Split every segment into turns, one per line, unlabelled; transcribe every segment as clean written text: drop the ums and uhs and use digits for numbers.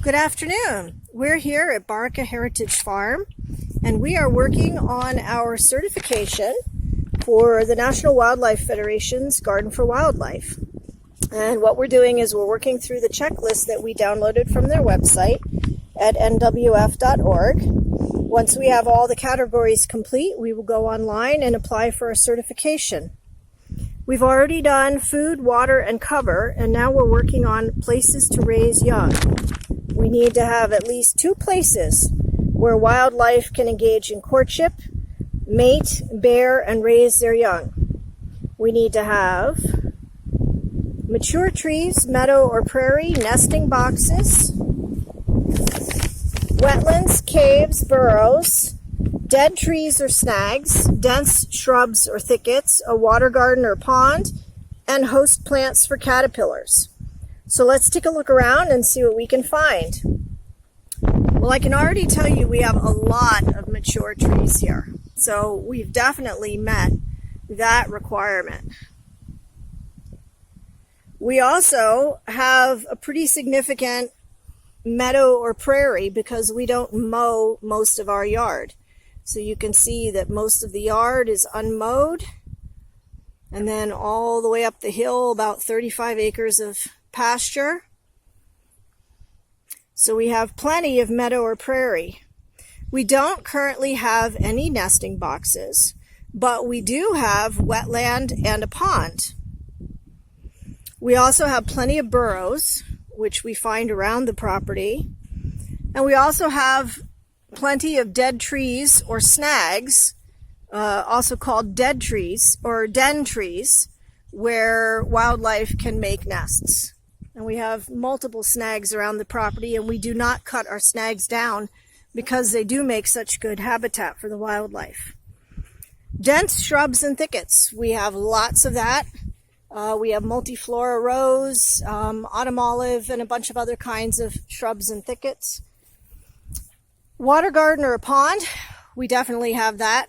Good afternoon. We're here at Barca Heritage Farm, and we are working on our certification for the National Wildlife Federation's Garden for Wildlife. And what we're doing is we're working through the checklist that we downloaded from their website at nwf.org. Once we have all the categories complete, we will go online and apply for a certification. We've already done food, water, and cover, and now we're working on places to raise young. We need to have at least 2 places where wildlife can engage in courtship, mate, bear, and raise their young. We need to have mature trees, meadow or prairie, nesting boxes, wetlands, caves, burrows, dead trees or snags, dense shrubs or thickets, a water garden or pond, and host plants for catapillars. So let's take a look around and see what we can find. Well, I can already tell you we have a lot of mature trees here. So we've definitely met that requirement. We also have a pretty significant meadow or prairie because we don't mow most of our yard. So you can see that most of the yard is unmowed. And then all the way up the hill, about 35 acres of pasture. So we have plenty of meadow or prairie. We don't currently have any nesting boxes, but we do have wetland and a pond. We also have plenty of burrows, which we find around the property. And we also have plenty of dead trees or snags, also called dead trees or den trees, where wildlife can make nests. And we have multiple snags around the property, and we do not cut our snags down because they do make such good habitat for the wildlife. Dense shrubs and thickets. We have lots of that. We have multiflora rose, autumn olive, and a bunch of other kinds of shrubs and thickets. Water garden or a pond. We definitely have that.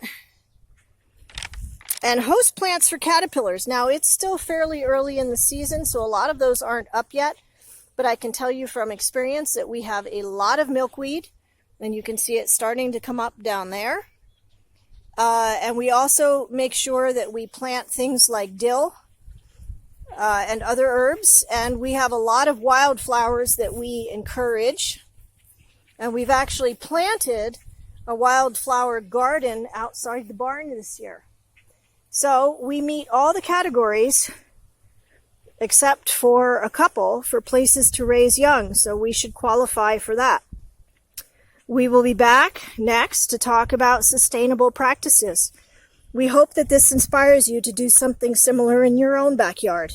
And host plants for catapillars. Now, it's still fairly early in the season, so a lot of those aren't up yet. But I can tell you from experience that we have a lot of milkweed, and you can see it starting to come up down there. And we also make sure that we plant things like dill and other herbs. And we have a lot of wildflowers that we encourage. And we've actually planted a wildflower garden outside the barn this year. So we meet all the categories except for a couple for places to raise young, so we should qualify for that. We will be back next to talk about sustainable practices. We hope that this inspires you to do something similar in your own backyard.